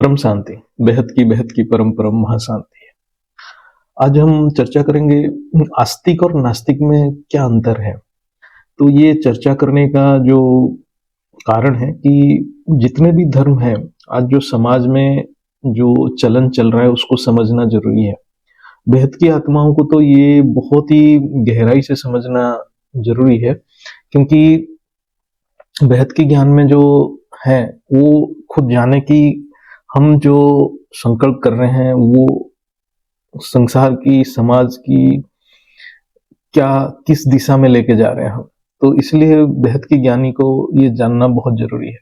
परम शांति, बेहद की परम परम महाशांति है। आज हम चर्चा करेंगे आस्तिक और नास्तिक में क्या अंतर है। तो ये चर्चा करने का जो कारण है कि जितने भी धर्म हैं, आज जो समाज में जो चलन चल रहा है उसको समझना जरूरी है। बेहद की आत्माओं को तो ये बहुत ही गहराई से समझना जरूरी है, क्योंकि बेहद के ज्ञान में जो है वो खुद जाने कि हम जो संकल्प कर रहे हैं वो संसार की, समाज की क्या, किस दिशा में लेके जा रहे हैं हम। तो इसलिए बेहद के ज्ञानी को ये जानना बहुत जरूरी है।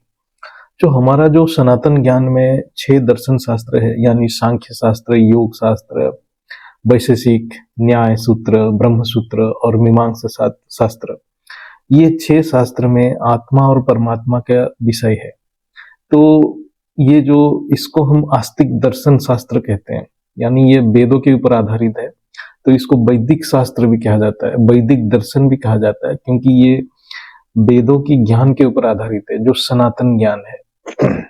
जो हमारा जो सनातन ज्ञान में 6 दर्शन शास्त्र है, यानी सांख्य शास्त्र, योग शास्त्र, वैशेषिक, न्याय सूत्र, ब्रह्म सूत्र और मीमांसा शास्त्र, ये 6 शास्त्र में आत्मा और परमात्मा का विषय है। तो ये जो इसको हम आस्तिक दर्शन शास्त्र कहते हैं, यानी ये वेदों के ऊपर आधारित है। तो इसको वैदिक शास्त्र भी कहा जाता है, वैदिक दर्शन भी कहा जाता है, क्योंकि ये वेदों की ज्ञान के ऊपर आधारित है, जो सनातन ज्ञान है।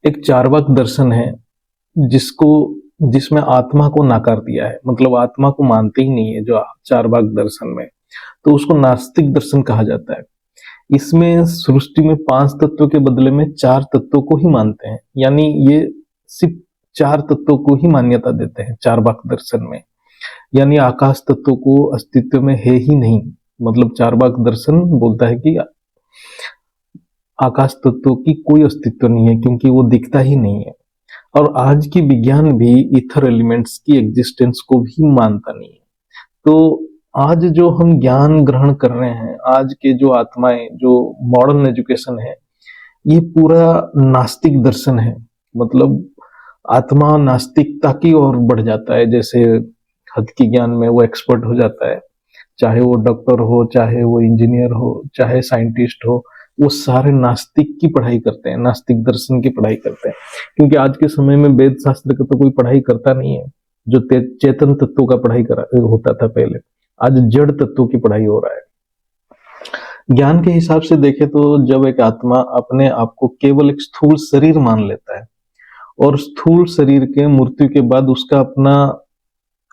एक चार्वाक दर्शन है जिसमें आत्मा को नकार दिया है, मतलब आत्मा को मानते ही नहीं है जो चार्वाक दर्शन में, तो उसको नास्तिक दर्शन कहा जाता है। इसमें सृष्टि में 5 तत्वों के बदले में 4 तत्वों को ही मानते हैं, यानी ये सिर्फ 4 तत्वों को ही मान्यता देते हैं चार्वाक दर्शन में। यानी आकाश तत्व को अस्तित्व में है ही नहीं, मतलब चार्वाक दर्शन बोलता है कि आकाश तत्व की कोई अस्तित्व नहीं है, क्योंकि वो दिखता ही नहीं है। और आज की विज्ञान भी इथर एलिमेंट्स की एग्जिस्टेंस को भी मानता नहीं है। तो आज जो हम ज्ञान ग्रहण कर रहे हैं, आज के जो आत्माएं, जो मॉडर्न एजुकेशन है, ये पूरा नास्तिक दर्शन है। मतलब आत्मा नास्तिकता की ओर बढ़ जाता है। जैसे हद की ज्ञान में वो एक्सपर्ट हो जाता है, चाहे वो डॉक्टर हो, चाहे वो इंजीनियर हो, चाहे साइंटिस्ट हो, वो सारे नास्तिक की पढ़ाई करते हैं, नास्तिक दर्शन की पढ़ाई करते हैं। क्योंकि आज के समय में वेद शास्त्र का तो कोई पढ़ाई करता नहीं है। जो चेतन तत्वों का पढ़ाई होता था पहले, आज जड़ तत्वों की पढ़ाई हो रहा है। ज्ञान के हिसाब से देखें तो जब एक आत्मा अपने आप को केवल एक स्थूल शरीर मान लेता है और स्थूल शरीर के मृत्यु के बाद उसका अपना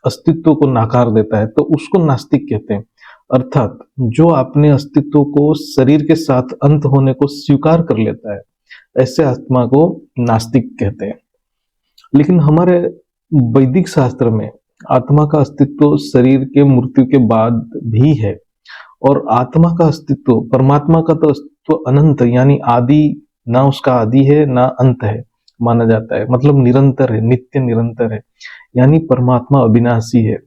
अस्तित्व को नकार देता है, तो उसको नास्तिक कहते हैं। अर्थात जो अपने अस्तित्व को शरीर के साथ अंत होने को स्वीकार कर लेता है, ऐसे आत्मा को नास्तिक कहते हैं। लेकिन हमारे वैदिक शास्त्र में आत्मा का अस्तित्व शरीर के मृत्यु के बाद भी है, और आत्मा का अस्तित्व, परमात्मा का तो अस्तित्व अनंत, यानी आदि, ना उसका आदि है ना अंत है माना जाता है। मतलब निरंतर है, नित्य निरंतर है, यानी परमात्मा अविनाशी है।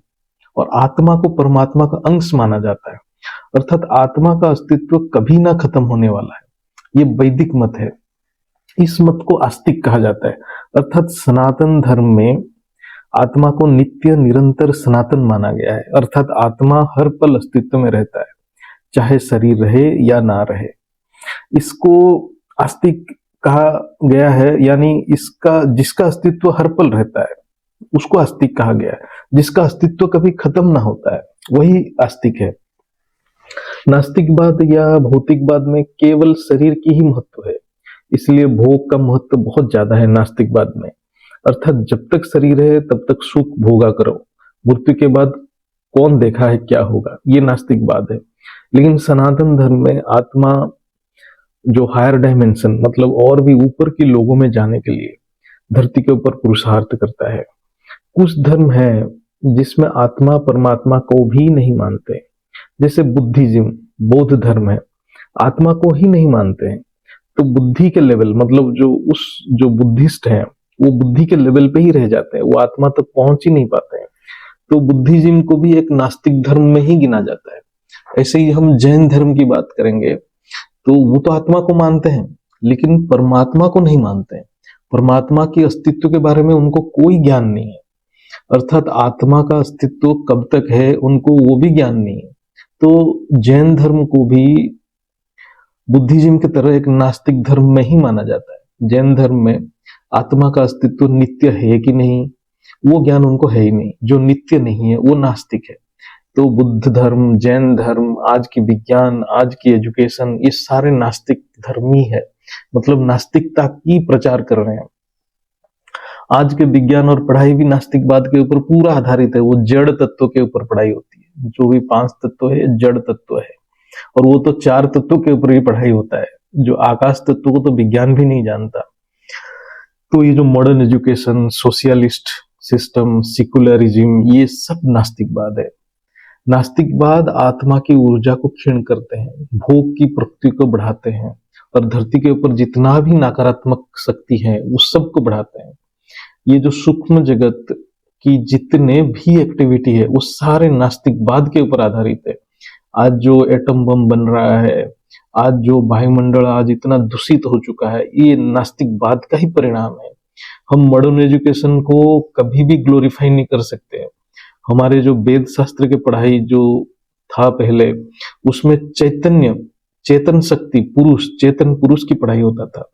और आत्मा को परमात्मा का अंश माना जाता है, अर्थात आत्मा का अस्तित्व कभी ना खत्म होने वाला है। ये वैदिक मत है। इस मत को आस्तिक कहा जाता है। अर्थात सनातन धर्म में आत्मा को नित्य निरंतर सनातन माना गया है, अर्थात आत्मा हर पल अस्तित्व में रहता है, चाहे शरीर रहे या ना रहे। इसको आस्तिक कहा गया है, यानी जिसका अस्तित्व हर पल रहता है उसको आस्तिक कहा गया है। जिसका अस्तित्व कभी खत्म ना होता है वही आस्तिक है। नास्तिकवाद या भौतिकवाद में केवल शरीर की ही महत्व है, इसलिए भोग का महत्व बहुत ज्यादा है नास्तिकवाद में। अर्थात जब तक शरीर है तब तक सुख भोगा करो, मृत्यु के बाद कौन देखा है क्या होगा, ये नास्तिकवाद है। लेकिन सनातन धर्म में आत्मा जो हायर डायमेंशन, मतलब और भी ऊपर के लोगों में जाने के लिए धरती के ऊपर पुरुषार्थ करता है। कुछ धर्म है जिसमें आत्मा परमात्मा को भी नहीं मानते, जैसे बुद्धिज्म, बौद्ध धर्म है, आत्मा को ही नहीं मानते हैं। तो बुद्धि के लेवल, मतलब जो बुद्धिस्ट हैं वो बुद्धि के लेवल पे ही रह जाते हैं, वो आत्मा तक पहुंच ही नहीं पाते हैं। तो बुद्धिज्म को भी एक नास्तिक धर्म में ही गिना जाता है। ऐसे ही हम जैन धर्म की बात करेंगे तो वो तो आत्मा को मानते हैं, लेकिन परमात्मा को नहीं मानते हैं। परमात्मा के अस्तित्व के बारे में उनको कोई ज्ञान नहीं है, अर्थात आत्मा का अस्तित्व कब तक है उनको वो भी ज्ञान नहीं है। तो जैन धर्म को भी बुद्धिज्म की तरह एक नास्तिक धर्म में ही माना जाता है। जैन धर्म में आत्मा का अस्तित्व नित्य है कि नहीं, वो ज्ञान उनको है ही नहीं। जो नित्य नहीं है वो नास्तिक है। तो बुद्ध धर्म, जैन धर्म, आज की विज्ञान, आज की एजुकेशन, ये सारे नास्तिक धर्म ही है, मतलब नास्तिकता की प्रचार कर रहे हैं। आज के विज्ञान और पढ़ाई भी नास्तिकवाद के ऊपर पूरा आधारित है। वो जड़ तत्व के ऊपर पढ़ाई होती है। जो भी 5 तत्व है जड़ तत्व है, और वो तो 4 तत्वों के ऊपर ही पढ़ाई होता है। जो आकाश तत्व को तो विज्ञान भी नहीं जानता। तो ये जो modern education, socialist system, secularism, ये सब नास्तिकवाद है। नास्तिकवाद आत्मा की ऊर्जा को क्षीण करते हैं, भोग की प्रवृत्ति को बढ़ाते हैं, और धरती के ऊपर जितना भी नकारात्मक शक्ति है उस सब को बढ़ाते हैं। ये जो सूक्ष्म जगत की जितने भी एक्टिविटी है वो सारे नास्तिकवाद के ऊपर आधारित है। आज जो एटम बम बन रहा है, आज जो वायुमंडल आज इतना दूषित हो चुका है, ये नास्तिकवाद का ही परिणाम है। हम मॉडर्न एजुकेशन को कभी भी ग्लोरीफाई नहीं कर सकते। हमारे जो वेद शास्त्र के पढ़ाई जो था पहले, उसमें चैतन्य, चेतन शक्ति, पुरुष, चेतन पुरुष की पढ़ाई होता था।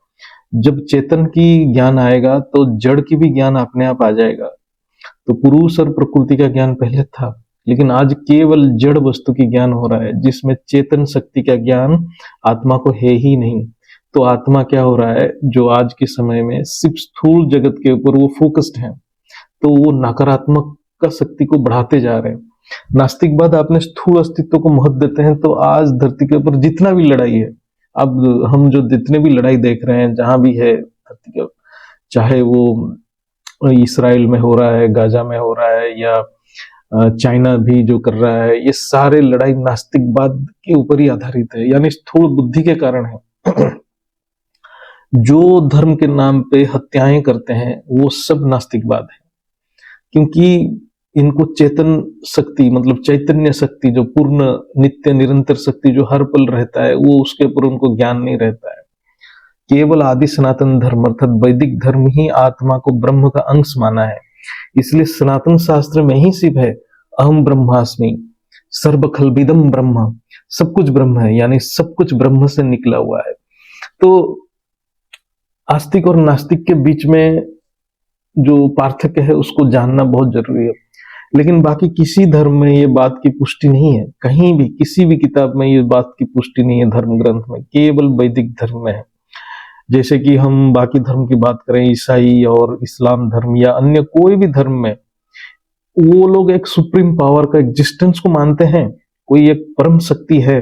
जब चेतन की ज्ञान आएगा तो जड़ की भी ज्ञान अपने आप आ जाएगा। तो पुरुष और प्रकृति का ज्ञान पहले था, लेकिन आज केवल जड़ वस्तु की ज्ञान हो रहा है, जिसमें चेतन शक्ति का ज्ञान आत्मा को है ही नहीं। तो आत्मा क्या हो रहा है, जो आज के समय में सिर्फ स्थूल जगत के ऊपर वो फोकस्ड है, तो वो नकारात्मक का शक्ति को बढ़ाते जा रहे हैं। नास्तिकवाद अपने स्थूल अस्तित्व को महत्व देते हैं। तो आज धरती के ऊपर जितना भी लड़ाई है, अब हम जो जितने भी लड़ाई देख रहे हैं जहां भी है धरती के, चाहे वो इसराइल में हो रहा है, गाजा में हो रहा है, या चाइना भी जो कर रहा है, ये सारे लड़ाई नास्तिकवाद के ऊपर ही आधारित है, यानी स्थूल बुद्धि के कारण है। जो धर्म के नाम पे हत्याएं करते हैं वो सब नास्तिकवाद है, क्योंकि इनको चेतन शक्ति, मतलब चैतन्य शक्ति, जो पूर्ण नित्य निरंतर शक्ति जो हर पल रहता है, वो उसके ऊपर उनको ज्ञान नहीं रहता है। केवल आदि सनातन धर्म अर्थात वैदिक धर्म ही आत्मा को ब्रह्म का अंश माना है। इसलिए सनातन शास्त्र में ही सिर्फ है अहम ब्रह्मास्मि, सर्व खल्विदम ब्रह्म, सब कुछ ब्रह्म है, यानी सब कुछ ब्रह्म से निकला हुआ है। तो आस्तिक और नास्तिक के बीच में जो पार्थक्य है उसको जानना बहुत जरूरी है। लेकिन बाकी किसी धर्म में ये बात की पुष्टि नहीं है, कहीं भी किसी भी किताब में ये बात की पुष्टि नहीं है धर्म ग्रंथ में, केवल वैदिक धर्म में है। जैसे कि हम बाकी धर्म की बात करें, ईसाई और इस्लाम धर्म या अन्य कोई भी धर्म में, वो लोग एक सुप्रीम पावर का एग्जिस्टेंस को मानते हैं, कोई एक परम शक्ति है,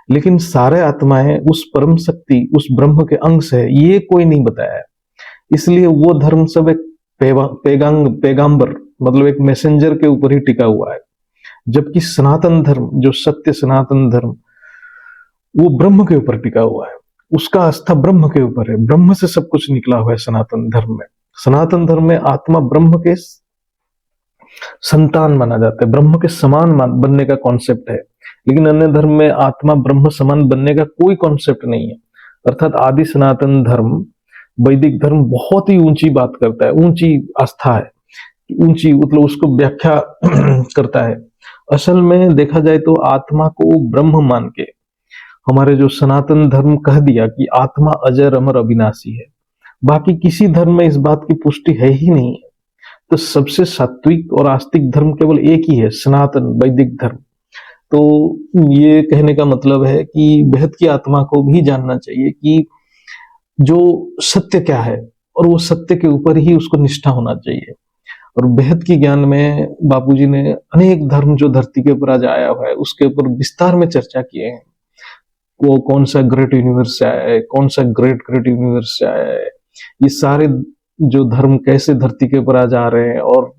लेकिन सारे आत्माएं उस परम शक्ति, उस ब्रह्म के अंश है, ये कोई नहीं बताया है। इसलिए वो धर्म सब एक पैगाम्बर, मतलब एक मैसेंजर के ऊपर ही टिका हुआ है। जबकि सनातन धर्म, जो सत्य सनातन धर्म, वो ब्रह्म के ऊपर टिका हुआ है, उसका आस्था ब्रह्म के ऊपर है, ब्रह्म से सब कुछ निकला हुआ है। सनातन धर्म में, सनातन धर्म में आत्मा ब्रह्म के संतान माना जाता है, ब्रह्म के समान बनने का कॉन्सेप्ट है। लेकिन अन्य धर्म में आत्मा ब्रह्म समान बनने का कोई कॉन्सेप्ट नहीं है। अर्थात आदि सनातन धर्म, वैदिक धर्म बहुत ही ऊंची बात करता है, ऊंची आस्था है, ऊंची मतलब उसको व्याख्या करता है। असल में देखा जाए तो आत्मा को ब्रह्म मान के हमारे जो सनातन धर्म कह दिया कि आत्मा अजर अमर अविनाशी है। बाकी किसी धर्म में इस बात की पुष्टि है ही नहीं है। तो सबसे सात्विक और आस्तिक धर्म केवल एक ही है, सनातन वैदिक धर्म। तो ये कहने का मतलब है कि बेहद की आत्मा को भी जानना चाहिए कि जो सत्य क्या है, और वो सत्य के ऊपर ही उसको निष्ठा होना चाहिए। और बेहद की ज्ञान में बापूजी ने अनेक धर्म जो धरती के ऊपर आज आया हुआ है उसके ऊपर विस्तार में चर्चा किए हैं। वो कौन सा ग्रेट यूनिवर्स से आया है, कौन सा ग्रेट ग्रेट यूनिवर्स से आया है, ये सारे जो धर्म कैसे धरती के ऊपर आज आ रहे हैं और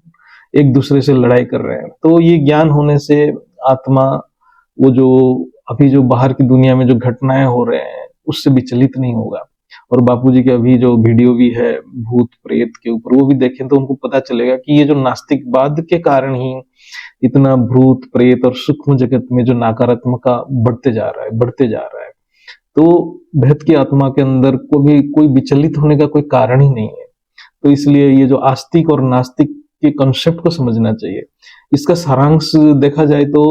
एक दूसरे से लड़ाई कर रहे हैं। तो ये ज्ञान होने से आत्मा, वो जो अभी जो बाहर की दुनिया में जो घटनाएं हो रहे हैं उससे विचलित नहीं होगा। और बापूजी के अभी जो वीडियो भी है भूत प्रेत के ऊपर, वो भी देखें तो उनको पता चलेगा कि ये जो नास्तिकवाद के कारण ही इतना भूत प्रेत और सूक्ष्म जगत में जो नकारात्मक बढ़ते जा रहा है। तो बेहद की आत्मा के अंदर कोई विचलित होने का कोई कारण ही नहीं है। तो इसलिए ये जो आस्तिक और नास्तिक के कॉन्सेप्ट को समझना चाहिए। इसका सारांश देखा जाए तो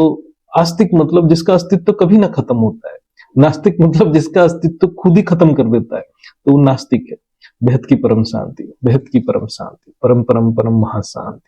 आस्तिक मतलब जिसका अस्तित्व कभी ना खत्म होता है, नास्तिक मतलब जिसका अस्तित्व खुद ही खत्म कर देता है, तो वो नास्तिक है। बेहद की परम शांति, बेहद की परम शांति, परम परम परम महाशांति।